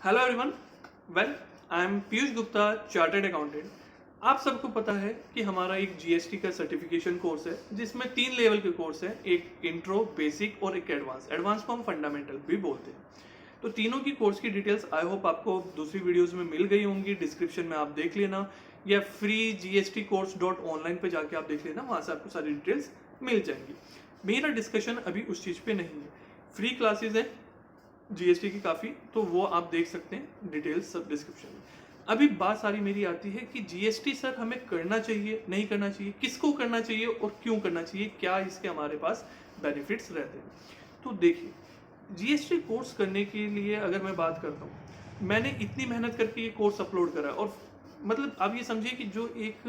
Hello everyone. Well, I am Piyush Gupta, chartered accountant. आप सबको पता है कि हमारा एक जीएसटी का सर्टिफिकेशन कोर्स है जिसमें 3 लेवल के कोर्स है, एक इंट्रो, बेसिक और एक एडवांस। एडवांस को हम फंडामेंटल भी बोलते हैं। तो तीनों की कोर्स की डिटेल्स आई होप आपको दूसरी वीडियोस में मिल गई होंगी। डिस्क्रिप्शन में आप देख लेना या फ्री gstcourse.online पे जाके आप देख लेना, वहां से आपको सारी डिटेल्स मिल जाएंगी। मेरा डिस्कशन अभी उस चीज़ पे नहीं है। फ्री क्लासेस है जीएसटी की काफ़ी, तो वो आप देख सकते हैं डिटेल्स सब डिस्क्रिप्शन में। अभी बात सारी मेरी आती है कि जीएसटी सर हमें करना चाहिए नहीं करना चाहिए, किसको करना चाहिए और क्यों करना चाहिए, क्या इसके हमारे पास बेनिफिट्स रहते हैं। तो देखिए, जीएसटी कोर्स करने के लिए अगर मैं बात करता हूँ, मैंने इतनी मेहनत करके ये कोर्स अपलोड करा है। और मतलब आप ये समझिए कि जो एक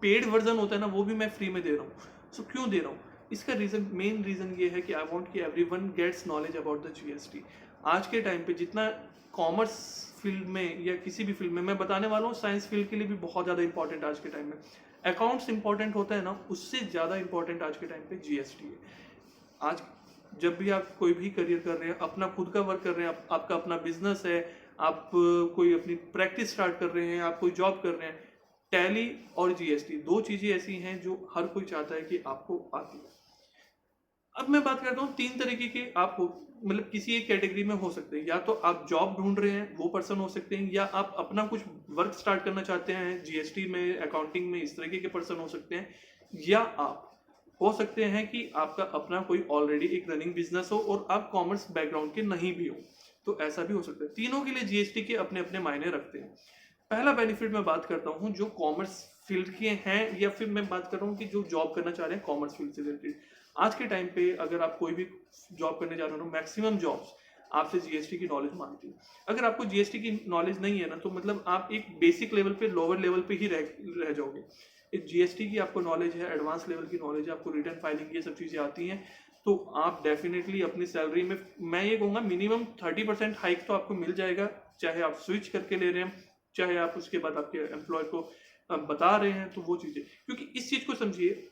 पेड वर्जन होता है ना, वो भी मैं फ्री में दे रहा हूँ। सो क्यों दे रहा हूँ? इसका मेन रीज़न ये है कि आई वांट कि everyone gets knowledge about the GST. आज के टाइम पे जितना कॉमर्स फील्ड में या किसी भी फील्ड में, मैं बताने वाला हूँ साइंस फील्ड के लिए भी बहुत ज़्यादा इंपॉर्टेंट आज के टाइम में अकाउंट्स इंपॉर्टेंट होता है ना, उससे ज़्यादा इंपॉर्टेंट आज के टाइम पे जीएसटी है। आज जब भी आप कोई भी करियर कर रहे हैं, अपना खुद का वर्क कर रहे हैं, आपका अपना बिजनेस है, आप कोई अपनी प्रैक्टिस स्टार्ट कर रहे हैं, आप कोई जॉब कर रहे हैं, टैली और जीएसटी दो चीज़ें ऐसी हैं जो हर कोई चाहता है कि आपको आती है। अब मैं बात करता हूँ, 3 तरीके के आप मतलब किसी एक कैटेगरी में हो सकते हैं। या तो आप जॉब ढूंढ रहे हैं, वो पर्सन हो सकते हैं, या आप अपना कुछ वर्क स्टार्ट करना चाहते हैं जीएसटी में, अकाउंटिंग में, इस तरीके के पर्सन हो सकते हैं। या आप हो सकते हैं कि आपका अपना कोई ऑलरेडी एक रनिंग बिजनेस हो और आप कॉमर्स बैकग्राउंड के नहीं भी हो, तो ऐसा भी हो सकता है। तीनों के लिए जीएसटी के अपने अपने मायने रखते हैं। पहला बेनिफिट मैं बात करता हूँ जो कॉमर्स फील्ड के हैं, या फिर मैं बात कर रहा हूँ कि जो जॉब करना चाह रहे हैं कॉमर्स फील्ड से रिलेटेड। आज के टाइम पे अगर आप कोई भी जॉब करने जा रहे हो, मैक्सिमम जॉब्स आपसे जीएसटी की नॉलेज मांगती है। अगर आपको जीएसटी की नॉलेज नहीं है ना, तो मतलब आप एक बेसिक लेवल पे, लोअर लेवल पे ही रह जाओगे। जीएसटी की आपको नॉलेज है, एडवांस लेवल की नॉलेज है, आपको रिटर्न फाइलिंग ये सब चीज़ें आती हैं, तो आप डेफिनेटली अपनी सैलरी में, मैं ये कहूँगा मिनिमम 30% हाइक तो आपको मिल जाएगा। चाहे आप स्विच करके ले रहे हैं, चाहे आप उसके बाद आपके एम्प्लॉय को बता रहे हैं, तो वो चीज़ें, क्योंकि इस चीज़ को समझिए,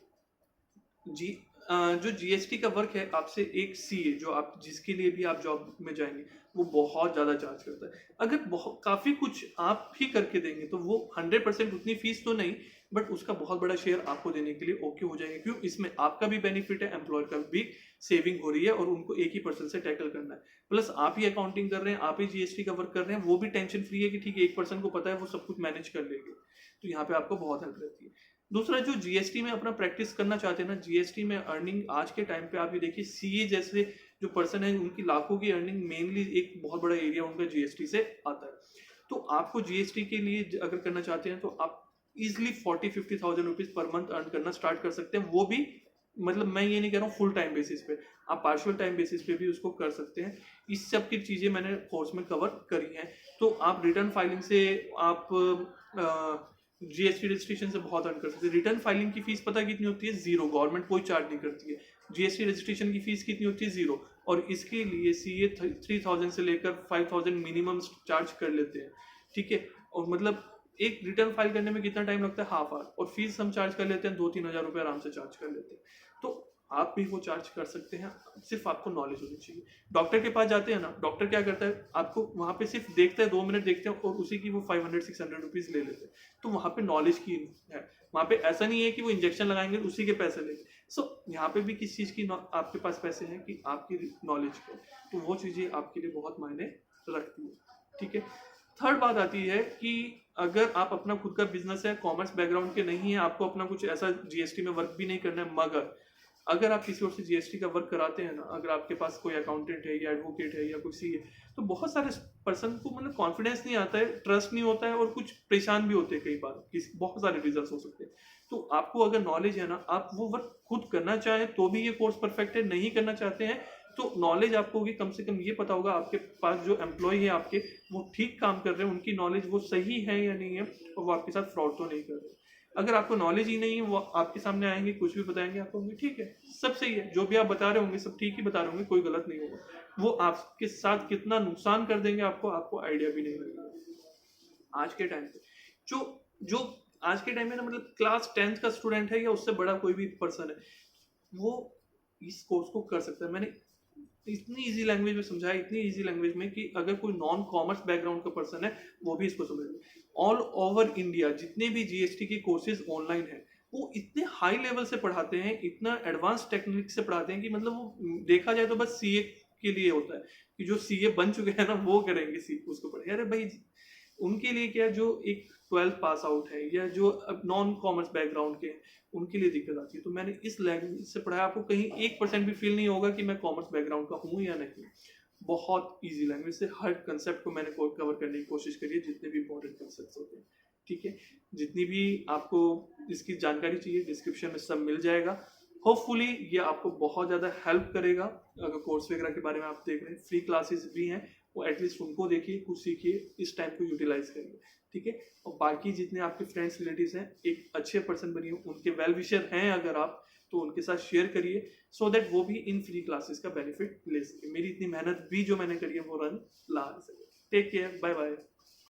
जी जो जीएसटी का वर्क है, आपसे एक सीए जो आप जिसके लिए भी आप जॉब में जाएंगे, वो बहुत ज़्यादा चार्ज करता है। अगर बहुत काफ़ी कुछ आप ही करके देंगे तो वो 100% उतनी फीस तो नहीं, बट उसका बहुत बड़ा शेयर आपको देने के लिए ओके हो जाएंगे। क्यों? इसमें आपका भी बेनिफिट है, एम्प्लॉयर का भी सेविंग हो रही है, और उनको एक ही पर्सन से टैकल करना है। प्लस आप ही अकाउंटिंग कर रहे हैं, आप ही जीएसटी का वर्क कर रहे हैं, वो भी टेंशन फ्री है कि ठीक है, एक पर्सन को पता है, वो सब कुछ मैनेज कर लेंगे। तो यहाँ पे आपको बहुत हेल्प रहती है। दूसरा, जो जीएसटी में अपना प्रैक्टिस करना चाहते हैं ना, जीएसटी में अर्निंग आज के टाइम पे आप ये देखिए, सीए जैसे जो पर्सन है, उनकी लाखों की अर्निंग, मेनली एक बहुत बड़ा एरिया उनका जीएसटी से आता है। तो आपको जीएसटी के लिए अगर करना चाहते हैं, तो आप easily 40-50 thousand rupees per month earn करना स्टार्ट कर सकते हैं। वो भी मतलब मैं ये नहीं कह रहा हूँ फुल टाइम बेसिस पे, आप पार्शियल टाइम बेसिस पे भी उसको कर सकते हैं। इस सब की चीज़ें मैंने कोर्स में कवर करी हैं। तो आप रिटर्न फाइलिंग से, आप जीएसटी रजिस्ट्रेशन से बहुत अर्न कर सकते हैं। रिटर्न फाइलिंग की फीस पता कितनी होती है? जीरो। गवर्नमेंट कोई चार्ज नहीं करती है। जीएसटी रजिस्ट्रेशन की फीस कितनी होती है? जीरो। और इसके लिए सीए 3000 से लेकर 5000 मिनिमम चार्ज कर लेते हैं। ठीक है, और मतलब एक रिटर्न फाइल करने में कितना टाइम लगता है? Half hour. और फीस हम चार्ज कर लेते हैं 2-3 हजार रुपये, आराम से चार्ज कर लेते हैं। तो आप भी वो चार्ज कर सकते हैं, सिर्फ आपको नॉलेज होनी चाहिए। डॉक्टर के पास जाते हैं ना, डॉक्टर क्या करता है, आपको वहां पे सिर्फ देखता है, 2 मिनट देखते हैं, और उसी की वो 500-600 रुपीज ले लेते हैं। तो वहां पे नॉलेज की है। वहां पे ऐसा नहीं है कि वो इंजेक्शन लगाएंगे उसी के पैसे लेंगे। सो यहाँ पे भी किस चीज की आपके पास पैसे हैं कि आपकी नॉलेज के, तो वो चीजें आपके लिए बहुत मायने रखती है। ठीक है। थर्ड बात आती है कि अगर आप अपना खुद का बिजनेस है, कॉमर्स बैकग्राउंड के नहीं है, आपको अपना कुछ ऐसा जीएसटी में वर्क भी नहीं करना है, मगर अगर आप किसी और से जीएसटी का वर्क कराते हैं ना, अगर आपके पास कोई अकाउंटेंट है या एडवोकेट है या कोई सी है, तो बहुत सारे पर्सन को मतलब कॉन्फिडेंस नहीं आता है, ट्रस्ट नहीं होता है, और कुछ परेशान भी होते हैं कई बार, बहुत सारे रीजन हो सकते हैं। तो आपको अगर नॉलेज है ना, आप वो वर्क खुद करना चाहें तो भी ये कोर्स परफेक्ट है, नहीं करना चाहते हैं तो नॉलेज आपको होगी, कम से कम ये पता होगा आपके पास जो एम्प्लॉय है आपके, वो ठीक काम कर रहे हैं, उनकी नॉलेज वो सही है या नहीं है, और वो आपके साथ फ्रॉड तो नहीं कर रहे। अगर आपको नॉलेज ही नहीं है, वो आपके सामने आएंगे, कुछ भी बताएंगे, आपको होंगे ठीक है, सब सही है, जो भी आप बता रहे होंगे सब ठीक ही बता रहे होंगे, कोई गलत नहीं होगा। वो आपके साथ कितना नुकसान कर देंगे आपको आइडिया भी नहीं लगेगा। आज के टाइम पे जो जो आज के टाइम में ना, मतलब क्लास 10th का स्टूडेंट है या उससे बड़ा कोई भी पर्सन है, वो इस कोर्स को कर सकता है। मैंने इतनी इजी लैंग्वेज में समझाया, इतनी इजी लैंग्वेज में कि अगर कोई नॉन कॉमर्स बैकग्राउंड का पर्सन है वो भी इसको समझ ले। ऑल ओवर इंडिया जितने भी जीएसटी के कोर्सेज ऑनलाइन है वो इतने हाई लेवल से पढ़ाते हैं, इतना एडवांस टेक्निक से पढ़ाते हैं कि मतलब वो देखा जाए तो बस सीए के लिए होता है कि जो सीए बन चुके हैं ना वो करेंगे सी उसको पढ़े। अरे भाई उनके लिए क्या, जो एक 12th पास आउट है या जो नॉन कॉमर्स बैकग्राउंड के हैं उनके लिए दिक्कत आती है। तो मैंने इस लैंग्वेज से पढ़ाया, आपको कहीं 1% भी फील नहीं होगा कि मैं कॉमर्स बैकग्राउंड का हूँ या नहीं। बहुत इजी लैंग्वेज से हर कंसेप्ट को मैंने कवर करने की कोशिश करी है, जितने भी इंपॉर्टेंट कंसेप्ट होते हैं। ठीक है, जितनी भी आपको इसकी जानकारी चाहिए डिस्क्रिप्शन में सब मिल जाएगा। होपफुली ये आपको बहुत ज़्यादा हेल्प करेगा। अगर कोर्स वगैरह के बारे में आप देख रहे हैं, फ्री क्लासेस भी हैं, वो एटलीस्ट उनको देखिए, कुछ सीखिए, इस टाइम को यूटिलाइज करिए। ठीक है, और बाकी जितने आपके फ्रेंड्स रिलेटिव्स हैं एक अच्छे पर्सन बनिए, उनके वेल विशर हैं अगर आप तो उनके साथ शेयर करिए, सो दैट वो भी इन फ्री क्लासेस का बेनिफिट ले सके। मेरी इतनी मेहनत भी जो मैंने करी है वो रन ला सके। Take care, bye bye.